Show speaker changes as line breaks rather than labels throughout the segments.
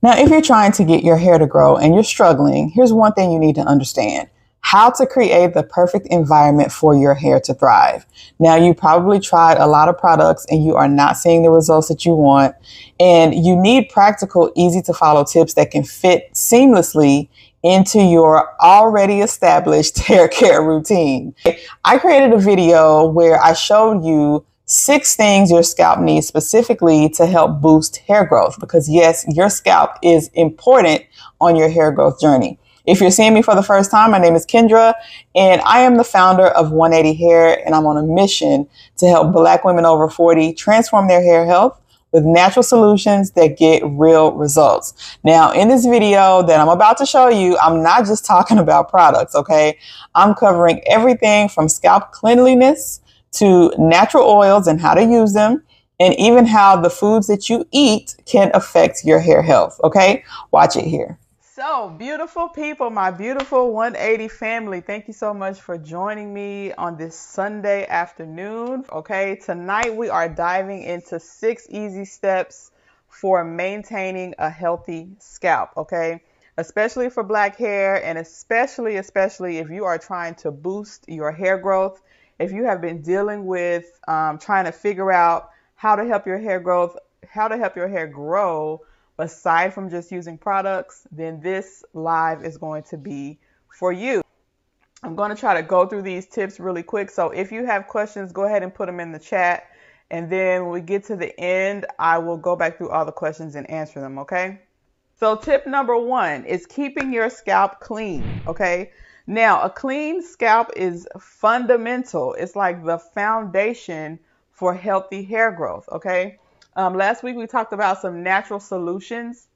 Now, if you're trying to get your hair to grow and you're struggling, here's one thing you need to understand: how to create the perfect environment for your hair to thrive. Now, you probably tried a lot of products and you are not seeing the results that you want, and you need practical, easy to follow tips that can fit seamlessly into your already established hair care routine. I created a video where I showed you 6 things your scalp needs specifically to help boost hair growth, because yes, your scalp is important on your hair growth journey. If you're seeing me for the first time, my name is Kendra, and I am the founder of 180 Hair, and I'm on a mission to help Black women over 40 transform their hair health with natural solutions that get real results. Now, in this video that I'm about to show you, I'm not just talking about products, okay? I'm covering everything from scalp cleanliness to natural oils and how to use them, and even how the foods that you eat can affect your hair health, okay? Watch it here. So, beautiful people, my beautiful 180 family, thank you so much for joining me on this Sunday afternoon. Okay, tonight we are diving into 6 easy steps for maintaining a healthy scalp, okay? Especially for Black hair, and especially if you are trying to boost your hair growth. If you have been dealing with trying to figure out how to help your hair growth, how to help your hair grow, aside from just using products, then this live is going to be for you. I'm going to try to go through these tips really quick. So if you have questions, go ahead and put them in the chat. And then when we get to the end, I will go back through all the questions and answer them, okay? So tip number 1 is keeping your scalp clean, okay? Now, a clean scalp is fundamental. It's like the foundation for healthy hair growth, okay? Last week we talked about some natural solutions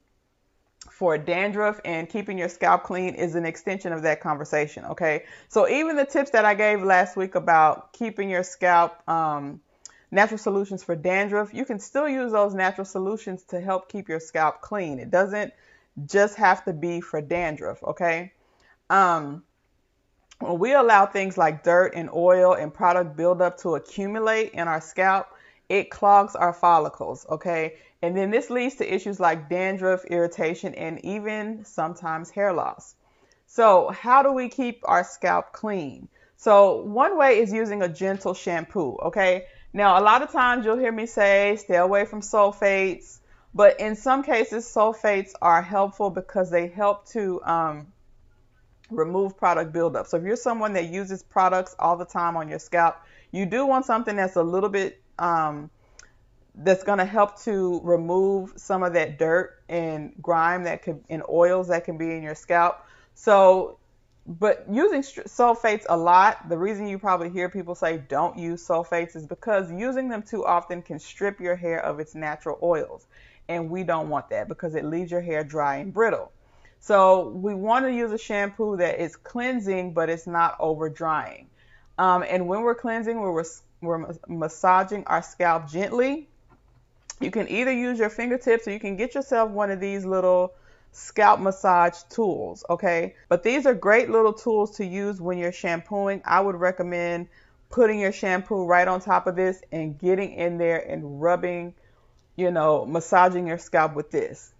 for dandruff, and keeping your scalp clean is an extension of that conversation, okay? So even the tips that I gave last week about keeping your scalp, natural solutions for dandruff, you can still use those natural solutions to help keep your scalp clean. It doesn't just have to be for dandruff, okay? When we allow things like dirt and oil and product buildup to accumulate in our scalp, it clogs our follicles, okay? And then this leads to issues like dandruff, irritation, and even sometimes hair loss. So how do we keep our scalp clean? So one way is using a gentle shampoo, okay? Now, a lot of times you'll hear me say, stay away from sulfates, but in some cases, sulfates are helpful because they help to remove product buildup. So if you're someone that uses products all the time on your scalp, you do want something that's a little bit that's going to help to remove some of that dirt and grime that could, and oils that can be in your scalp. So, but using sulfates a lot, the reason you probably hear people say don't use sulfates is because using them too often can strip your hair of its natural oils. And we don't want that because it leaves your hair dry and brittle. So we want to use a shampoo that is cleansing, but it's not over drying. And when we're cleansing, we're massaging our scalp gently. You can either use your fingertips or you can get yourself one of these little scalp massage tools, okay? But these are great little tools to use when you're shampooing. I would recommend putting your shampoo right on top of this and getting in there and rubbing, massaging your scalp with this,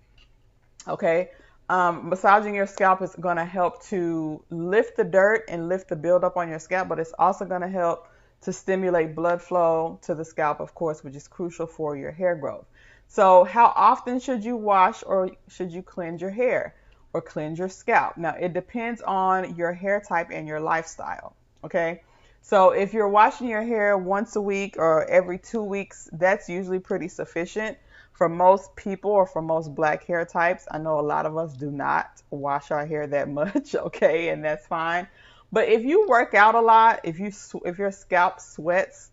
okay? Massaging your scalp is going to help to lift the dirt and lift the buildup on your scalp, but it's also going to help to stimulate blood flow to the scalp, of course, which is crucial for your hair growth. So how often should you wash or should you cleanse your hair or cleanse your scalp? Now, it depends on your hair type and your lifestyle, okay? So if you're washing your hair once a week or every 2 weeks, that's usually pretty sufficient. For most people or for most Black hair types, I know a lot of us do not wash our hair that much, okay, and that's fine. But if you work out a lot, if your scalp sweats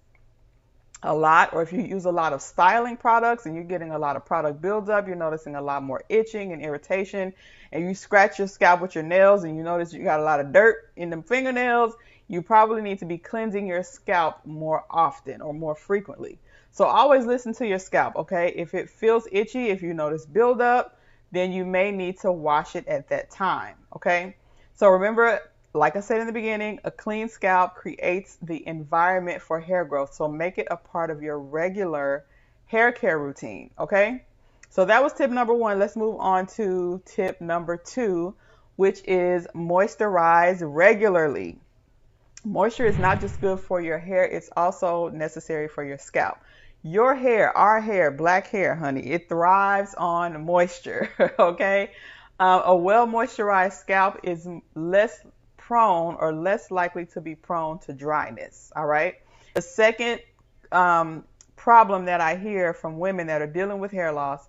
a lot, or if you use a lot of styling products and you're getting a lot of product buildup, you're noticing a lot more itching and irritation, and you scratch your scalp with your nails and you notice you got a lot of dirt in them fingernails, you probably need to be cleansing your scalp more often or more frequently. So always listen to your scalp, okay? If it feels itchy, if you notice buildup, then you may need to wash it at that time, okay? So remember, like I said in the beginning, a clean scalp creates the environment for hair growth. So make it a part of your regular hair care routine, okay? So that was tip number one. Let's move on to tip number two, which is moisturize regularly. Moisture is not just good for your hair, it's also necessary for your scalp. Your hair, our hair, black hair, honey, it thrives on moisture, okay? A well moisturized scalp is less prone or less likely to be prone to dryness, all right? The second problem that I hear from women that are dealing with hair loss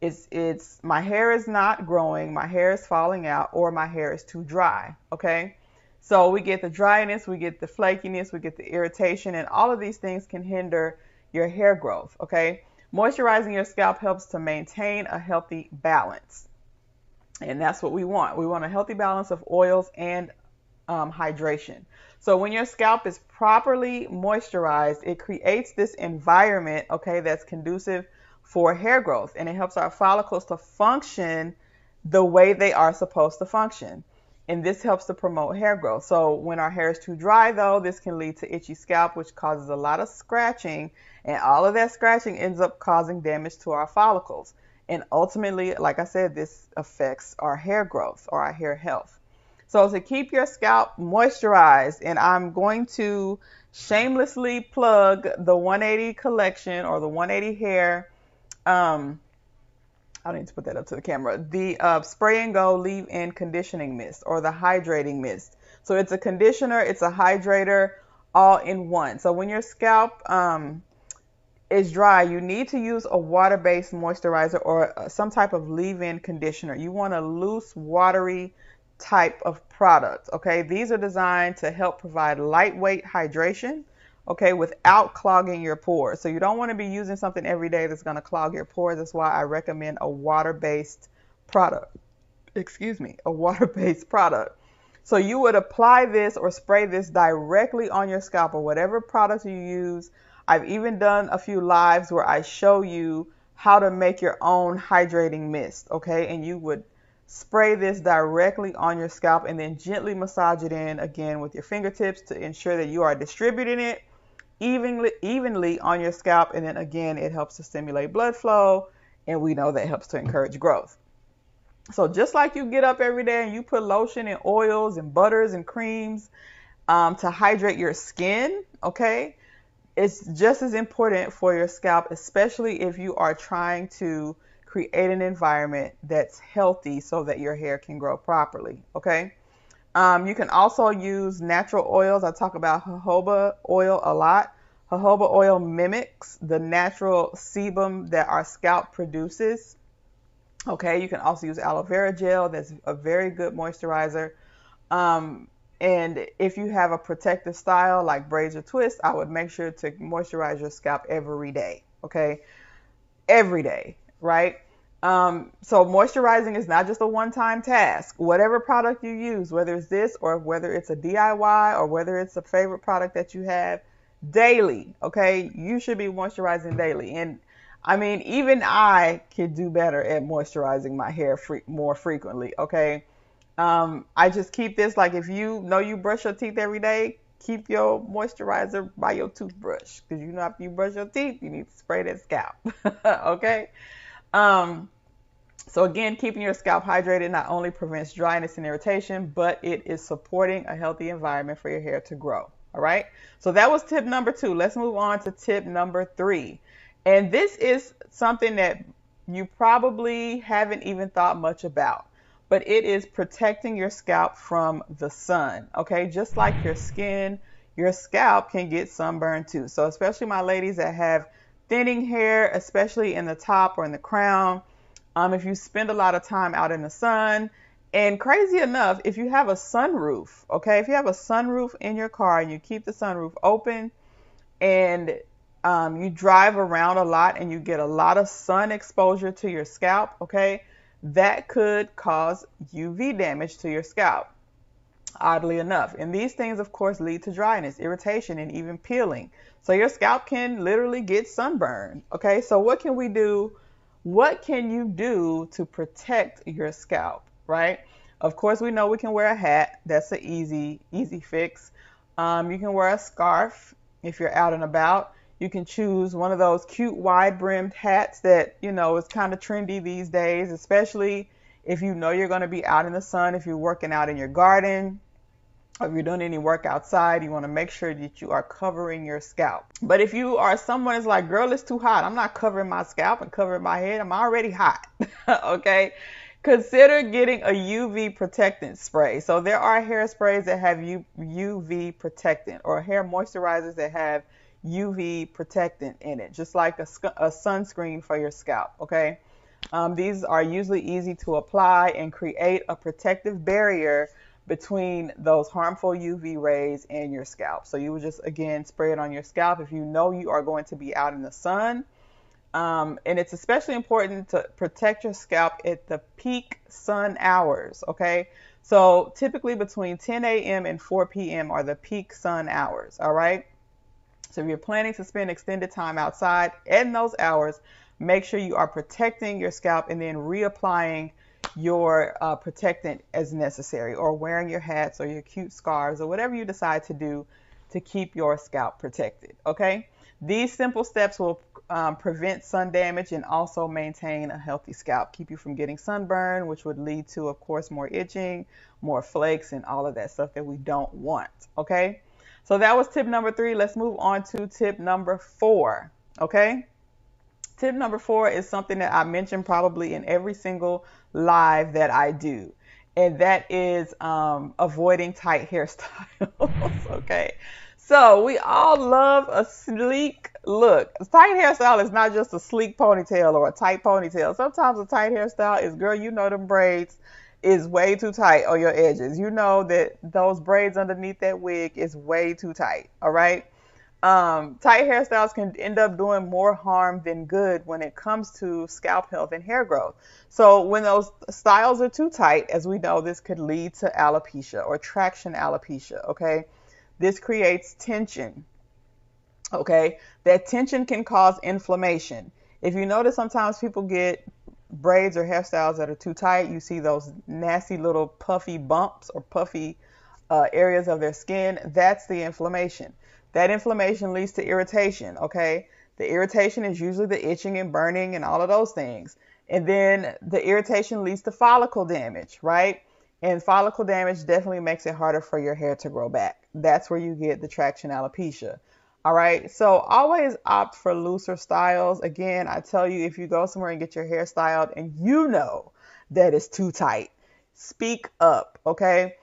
is it's my hair is not growing, my hair is falling out, or my hair is too dry, okay? So we get the dryness, we get the flakiness, we get the irritation, and all of these things can hinder your hair growth, okay? Moisturizing your scalp helps to maintain a healthy balance. And that's what we want. We want a healthy balance of oils and hydration. So when your scalp is properly moisturized, it creates this environment, okay, that's conducive for hair growth, and it helps our follicles to function the way they are supposed to function. And this helps to promote hair growth. So when our hair is too dry, though, this can lead to itchy scalp, which causes a lot of scratching, and all of that scratching ends up causing damage to our follicles. And ultimately, like I said, this affects our hair growth or our hair health. So to keep your scalp moisturized, and I'm going to shamelessly plug the 180 collection or the 180 hair. I need to put that up to the camera. The Spray and Go Leave-In Conditioning Mist, or the Hydrating Mist. So it's a conditioner, it's a hydrator, all in one. So when your scalp is dry, you need to use a water-based moisturizer or some type of leave-in conditioner. You want a loose, watery type of product, okay? These are designed to help provide lightweight hydration, okay, without clogging your pores. So you don't want to be using something every day that's going to clog your pores. That's why I recommend a water-based product. A water-based product. So you would apply this or spray this directly on your scalp or whatever product you use. I've even done a few lives where I show you how to make your own hydrating mist, okay? And you would spray this directly on your scalp and then gently massage it in again with your fingertips to ensure that you are distributing it evenly on your scalp. And then again, it helps to stimulate blood flow, and we know that helps to encourage growth. So just like you get up every day and you put lotion and oils and butters and creams to hydrate your skin, okay, it's just as important for your scalp, especially if you are trying to create an environment that's healthy so that your hair can grow properly, okay? You can also use natural oils. I talk about jojoba oil a lot. Jojoba oil mimics the natural sebum that our scalp produces. Okay, you can also use aloe vera gel. That's a very good moisturizer. And if you have a protective style like braids or twists, I would make sure to moisturize your scalp every day. Okay, every day, right? So moisturizing is not just a one-time task. Whatever product you use, whether it's this or whether it's a DIY or whether it's a favorite product that you have, daily, okay? You should be moisturizing daily. And I mean, even I could do better at moisturizing my hair more frequently, okay? I just keep this, like if you know you brush your teeth every day, keep your moisturizer by your toothbrush. Because you know after you brush your teeth, you need to spray that scalp, okay? So again, keeping your scalp hydrated not only prevents dryness and irritation, but it is supporting a healthy environment for your hair to grow. All right. So that was tip number two. Let's move on to tip number three. And this is something that you probably haven't even thought much about, but it is protecting your scalp from the sun. Okay. Just like your skin, your scalp can get sunburned too. So especially my ladies that have thinning hair, especially in the top or in the crown, if you spend a lot of time out in the sun, and crazy enough, if you have a sunroof, okay, if you have a sunroof in your car and you keep the sunroof open and you drive around a lot and you get a lot of sun exposure to your scalp, okay, that could cause UV damage to your scalp, oddly enough. And these things, of course, lead to dryness, irritation, and even peeling. So your scalp can literally get sunburned, okay? So what can we do? What can you do to protect your scalp, right? Of course, we know we can wear a hat. That's an easy fix. You can wear a scarf if you're out and about. You can choose one of those cute wide brimmed hats that, you know, is kind of trendy these days, especially if you know you're going to be out in the sun, if you're working out in your garden, or if you're doing any work outside. You want to make sure that you are covering your scalp. But if you are someone that's like, girl, it's too hot, I'm not covering my scalp and covering my head, I'm already hot. Okay, consider getting a UV protectant spray. So there are hairsprays that have UV protectant, or hair moisturizers that have UV protectant in it, just like a sunscreen for your scalp. Okay, these are usually easy to apply and create a protective barrier between those harmful UV rays and your scalp. So you would just, again, spray it on your scalp if you know you are going to be out in the sun. And it's especially important to protect your scalp at the peak sun hours, okay? So typically between 10 a.m. and 4 p.m. are the peak sun hours, all right? So if you're planning to spend extended time outside in those hours, make sure you are protecting your scalp and then reapplying your protectant as necessary, or wearing your hats or your cute scarves or whatever you decide to do to keep your scalp protected, okay? These simple steps will prevent sun damage and also maintain a healthy scalp, keep you from getting sunburn, which would lead to, of course, more itching, more flakes, and all of that stuff that we don't want, okay? So that was tip number 3. Let's move on to tip number 4, okay? Tip number 4 is something that I mentioned probably in every single live that I do, and that is avoiding tight hairstyles. Okay, so we all love a sleek look. A tight hairstyle is not just a sleek ponytail or a tight ponytail. Sometimes a tight hairstyle is, girl, you know them braids is way too tight on your edges. You know that those braids underneath that wig is way too tight, all right? Tight hairstyles can end up doing more harm than good when it comes to scalp health and hair growth. So when those styles are too tight, as we know, this could lead to alopecia or traction alopecia, okay? This creates tension, okay? That tension can cause inflammation. If you notice, sometimes people get braids or hairstyles that are too tight. You see those nasty little puffy bumps or puffy areas of their skin. That's the inflammation. That inflammation leads to irritation, okay? The irritation is usually the itching and burning and all of those things. And then the irritation leads to follicle damage, right? And follicle damage definitely makes it harder for your hair to grow back. That's where you get the traction alopecia. All right, so always opt for looser styles. Again, I tell you, if you go somewhere and get your hair styled and you know that it's too tight, speak up, okay?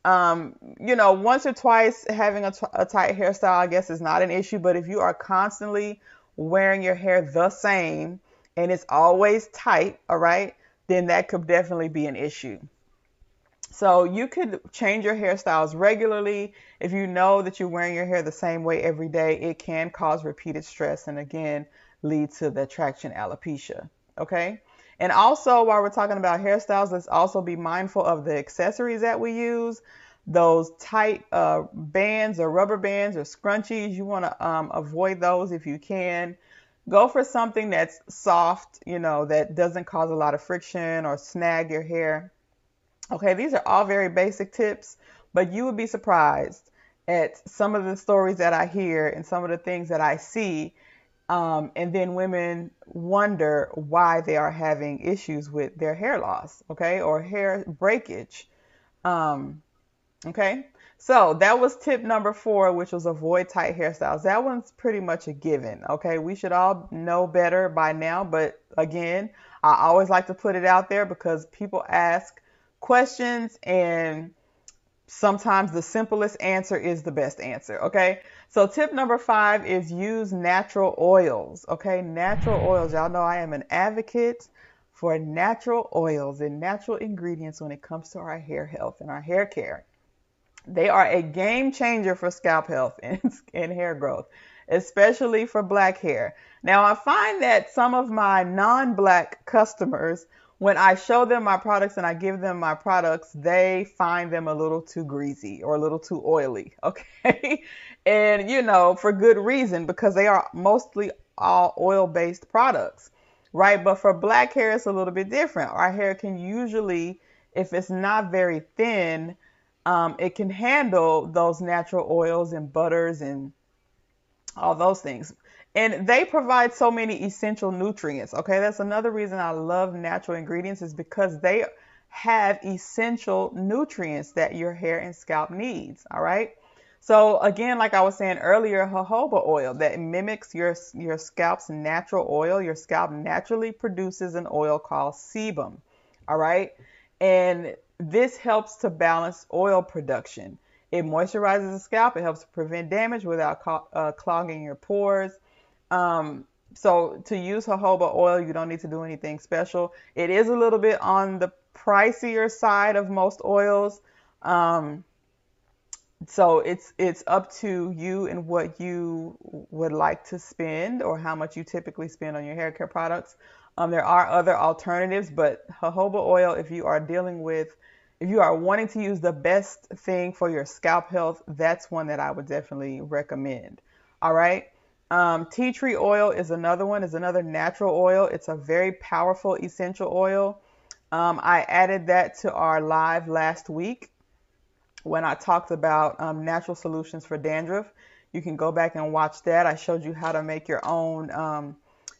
You know, once or twice having a tight hairstyle, I guess, is not an issue. But if you are constantly wearing your hair the same and it's always tight, all right, then that could definitely be an issue. So you could change your hairstyles regularly. If you know that you're wearing your hair the same way every day, it can cause repeated stress and, again, lead to the traction alopecia, okay? And also, while we're talking about hairstyles, let's also be mindful of the accessories that we use. Those tight bands or rubber bands or scrunchies, you want to avoid those if you can. Go for something that's soft, you know, that doesn't cause a lot of friction or snag your hair. Okay, these are all very basic tips, but you would be surprised at some of the stories that I hear and some of the things that I see. And then women wonder why they are having issues with their hair loss, okay, or hair breakage. Okay, so that was tip number 4, which was avoid tight hairstyles. That one's pretty much a given, okay? We should all know better by now, but again, I always like to put it out there because people ask questions and sometimes the simplest answer is the best answer, okay? So tip number 5 is use natural oils, okay? Natural oils. Y'all know I am an advocate for natural oils and natural ingredients when it comes to our hair health and our hair care. They are a game changer for scalp health and hair growth, especially for black hair. Now, I find that some of my non-black customers, when I show them my products and I give them my products, they find them a little too greasy or a little too oily, okay? And, you know, for good reason, because they are mostly all oil-based products, right? But for black hair, it's a little bit different. Our hair can usually, if it's not very thin, it can handle those natural oils and butters and all those things. And they provide so many essential nutrients. Okay, that's another reason I love natural ingredients, is because they have essential nutrients that your hair and scalp needs. All right. So again, like I was saying earlier, jojoba oil that mimics your scalp's natural oil. Your scalp naturally produces an oil called sebum. All right. And this helps to balance oil production. It moisturizes the scalp. It helps prevent damage without clogging your pores. So to use jojoba oil, you don't need to do anything special. It is a little bit on the pricier side of most oils. So it's up to you and what you would like to spend, or how much you typically spend on your hair care products. There are other alternatives, but jojoba oil, if you are wanting to use the best thing for your scalp health, that's one that I would definitely recommend. All right. Tea tree oil is another one, is another natural oil. It's a very powerful essential oil. I added that to our live last week when I talked about natural solutions for dandruff. You can go back and watch that. I showed you how to make your own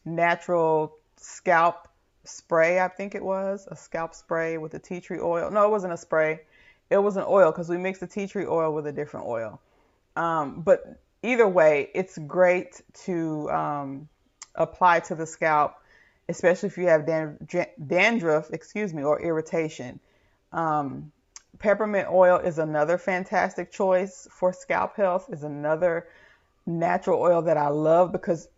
natural scalp spray. I think it was a scalp spray with the tea tree oil. No, it wasn't a spray. It was an oil, because we mixed the tea tree oil with a different oil. But either way, it's great to apply to the scalp, especially if you have dandruff, or irritation. Peppermint oil is another fantastic choice for scalp health, is another natural oil that I love, because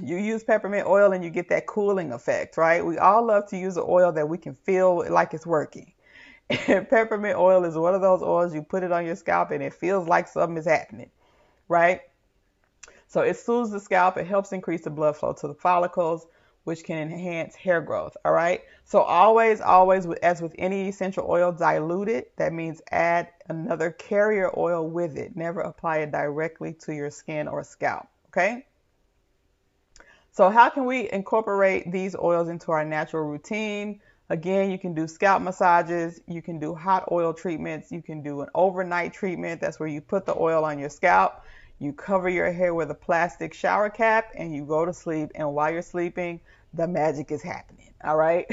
you use peppermint oil and you get that cooling effect, right? We all love to use an oil that we can feel like it's working. And peppermint oil is one of those oils you put it on your scalp and it feels like something is happening, right? So it soothes the scalp. It helps increase the blood flow to the follicles, which can enhance hair growth. All right. So always, as with any essential oil, dilute it. That means add another carrier oil with it. Never apply it directly to your skin or scalp. Okay. So how can we incorporate these oils into our natural routine? Again, you can do scalp massages. You can do hot oil treatments. You can do an overnight treatment. That's where you put the oil on your scalp. You cover your hair with a plastic shower cap and you go to sleep. And while you're sleeping, the magic is happening. All right.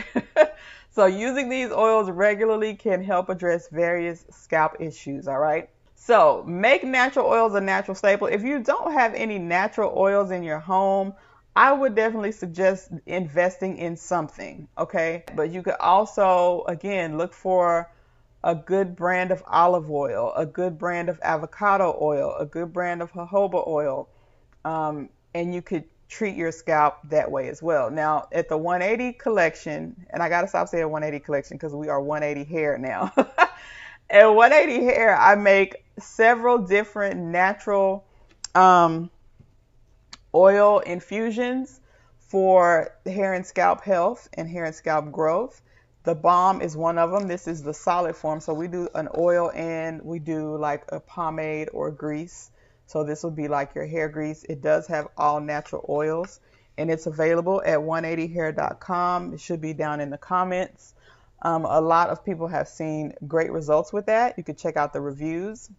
So using these oils regularly can help address various scalp issues. All right. So make natural oils a natural staple. If you don't have any natural oils in your home, I would definitely suggest investing in something. Okay. But you could also, again, look for a good brand of olive oil, a good brand of avocado oil, a good brand of jojoba oil, and you could treat your scalp that way as well. Now, at the 180 collection, and I got to stop saying 180 collection because we are 180 hair now. At 180 hair, I make several different natural oil infusions for hair and scalp health and hair and scalp growth. The balm is one of them. This is the solid form. So we do an oil and we do like a pomade or grease. So this will be like your hair grease. It does have all natural oils and it's available at 180hair.com. It should be down in the comments. A lot of people have seen great results with that. You can check out the reviews,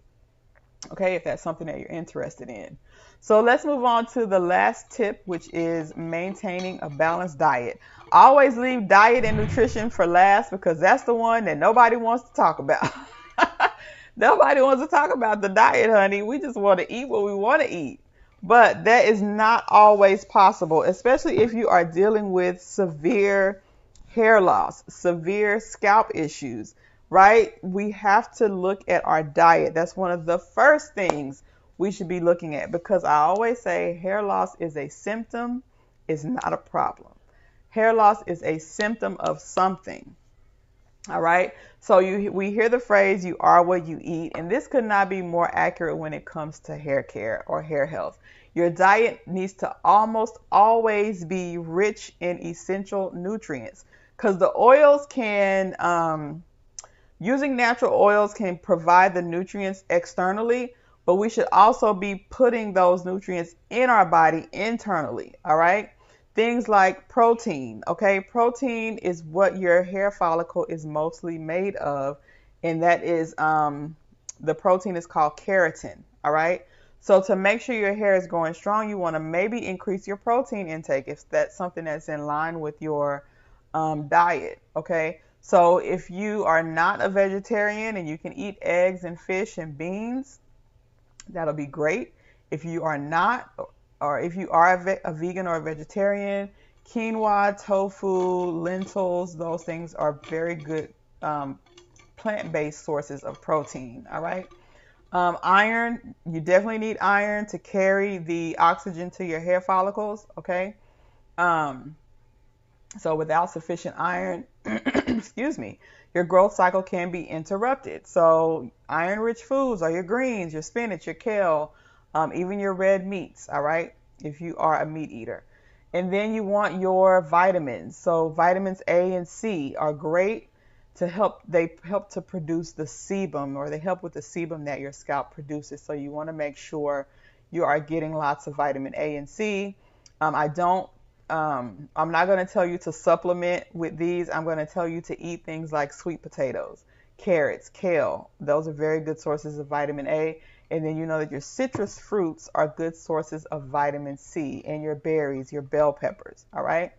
okay, if that's something that you're interested in. So let's move on to the last tip, which is maintaining a balanced diet. Always leave diet and nutrition for last because that's the one that nobody wants to talk about. Nobody wants to talk about the diet, honey. We just want to eat what we want to eat. But that is not always possible, especially if you are dealing with severe hair loss, severe scalp issues, right? We have to look at our diet. That's one of the first things we should be looking at, because I always say hair loss is a symptom, it's not a problem. Hair loss is a symptom of something. All right. So we hear the phrase, you are what you eat. And this could not be more accurate when it comes to hair care or hair health. Your diet needs to almost always be rich in essential nutrients, because the oils can, using natural oils can provide the nutrients externally, but we should also be putting those nutrients in our body internally. All right. Things like protein. Okay. Protein is what your hair follicle is mostly made of. And that is, the protein is called keratin. All right. So to make sure your hair is growing strong, you want to maybe increase your protein intake if that's something that's in line with your diet. Okay. So if you are not a vegetarian and you can eat eggs and fish and beans, that'll be great. If you are not, or if you are a vegan or a vegetarian, quinoa, tofu, lentils, those things are very good plant-based sources of protein. All right. Iron, you definitely need iron to carry the oxygen to your hair follicles. Okay. Um, so without sufficient iron, excuse me, your growth cycle can be interrupted. So iron-rich foods are your greens, your spinach, your kale, even your red meats, all right, if you are a meat eater. And then you want your vitamins. So vitamins A and C are great to help. They help to produce the sebum, or they help with the sebum that your scalp produces. So you want to make sure you are getting lots of vitamin A and C. I don't I'm not going to tell you to supplement with these. I'm going to tell you to eat things like sweet potatoes, carrots, kale. Those are very good sources of vitamin A. And then you know that your citrus fruits are good sources of vitamin C, and your berries, your bell peppers. All right.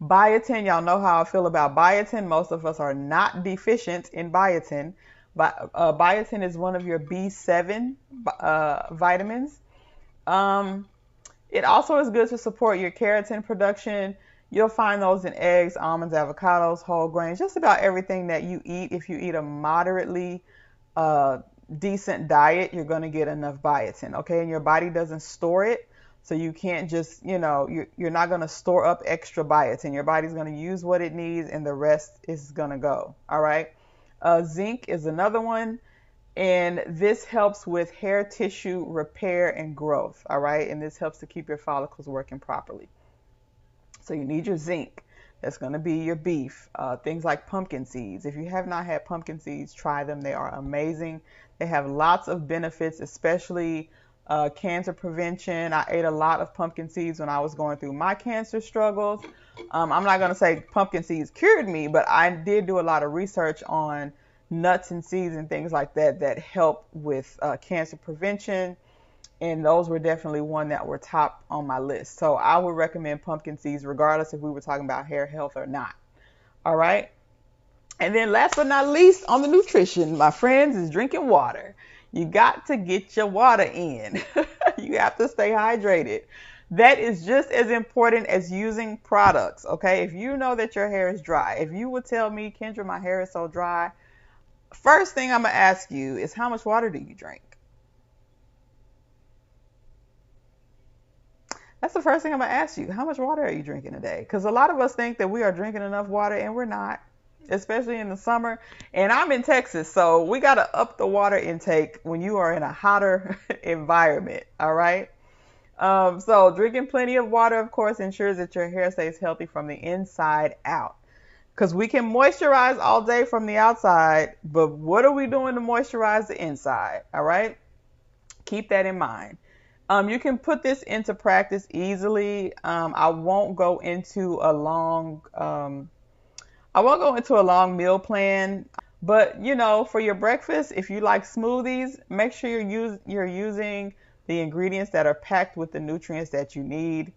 Biotin, y'all know how I feel about biotin. Most of us are not deficient in biotin. But biotin is one of your B7 vitamins. Um, it also is good to support your keratin production. You'll find those in eggs, almonds, avocados, whole grains, just about everything that you eat. If you eat a moderately uh, decent diet, you're going to get enough biotin, okay? And your body doesn't store it, so you can't just, you're not going to store up extra biotin. Your body's going to use what it needs, and the rest is going to go, all right? Zinc is another one. And this helps with hair tissue repair and growth, all right? And this helps to keep your follicles working properly. So you need your zinc. That's going to be your beef. Things like pumpkin seeds. If you have not had pumpkin seeds, try them. They are amazing. They have lots of benefits, especially cancer prevention. I ate a lot of pumpkin seeds when I was going through my cancer struggles. I'm not going to say pumpkin seeds cured me, but I did do a lot of research on nuts and seeds and things like that that help with cancer prevention, and those were definitely one that were top on my list. So I would recommend pumpkin seeds regardless if we were talking about hair health or not. All right. And then last but not least on the nutrition, my friends, is drinking water. You got to get your water in. You have to stay hydrated. That is just as important as using products. Okay. If you know that your hair is dry, if you would tell me, Kendra, my hair is so dry, first thing I'm going to ask you is, how much water do you drink? That's the first thing I'm going to ask you. How much water are you drinking a day? Because a lot of us think that we are drinking enough water, and we're not, especially in the summer. And I'm in Texas, so we got to up the water intake when you are in a hotter environment. All right. So drinking plenty of water, of course, ensures that your hair stays healthy from the inside out. Because we can moisturize all day from the outside, but what are we doing to moisturize the inside? All right. Keep that in mind. You can put this into practice easily. I won't go into a long meal plan, but for your breakfast, if you like smoothies, make sure you're using the ingredients that are packed with the nutrients that you need.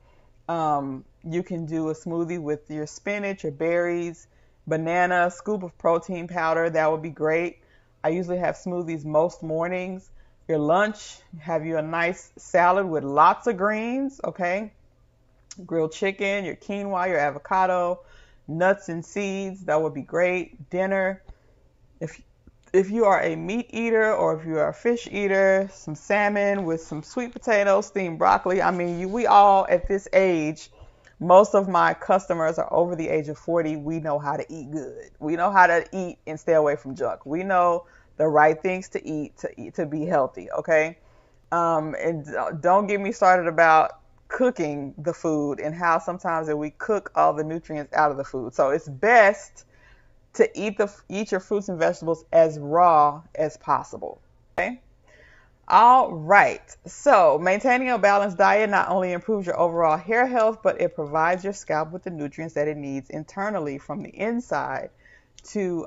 You can do a smoothie with your spinach, your berries, banana, scoop of protein powder. That would be great. I usually have smoothies most mornings. Your lunch, have you a nice salad with lots of greens, okay? Grilled chicken, your quinoa, your avocado, nuts and seeds. That would be great. Dinner, if you are a meat eater or if you are a fish eater, some salmon with some sweet potatoes, steamed broccoli. I mean, we all at this age, most of my customers are over the age of 40. We know how to eat good. We know how to eat and stay away from junk. We know the right things to eat to be healthy, okay? And don't get me started about cooking the food and how sometimes that we cook all the nutrients out of the food. So it's best to eat your fruits and vegetables as raw as possible. Okay. All right. So maintaining a balanced diet not only improves your overall hair health, but it provides your scalp with the nutrients that it needs internally from the inside to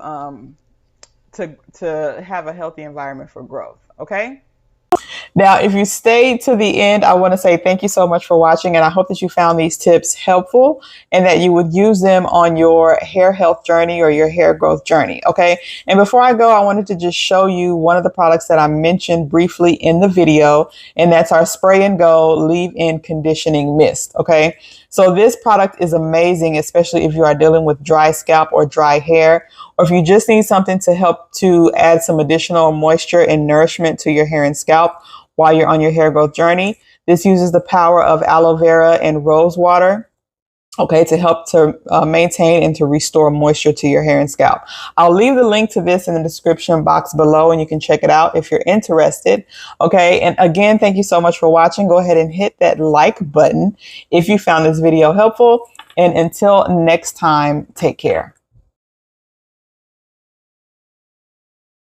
have a healthy environment for growth. Okay. Now, if you stayed to the end, I want to say thank you so much for watching, and I hope that you found these tips helpful and that you would use them on your hair health journey or your hair growth journey. Okay. And before I go, I wanted to just show you one of the products that I mentioned briefly in the video, and that's our Spray and Go Leave-In Conditioning Mist. Okay. So this product is amazing, especially if you are dealing with dry scalp or dry hair, or if you just need something to help to add some additional moisture and nourishment to your hair and scalp while you're on your hair growth journey. This uses the power of aloe vera and rose water, okay, to help to maintain and to restore moisture to your hair and scalp. I'll leave the link to this in the description box below, and you can check it out if you're interested. Okay, and again, thank you so much for watching. Go ahead and hit that like button if you found this video helpful. And until next time, take care.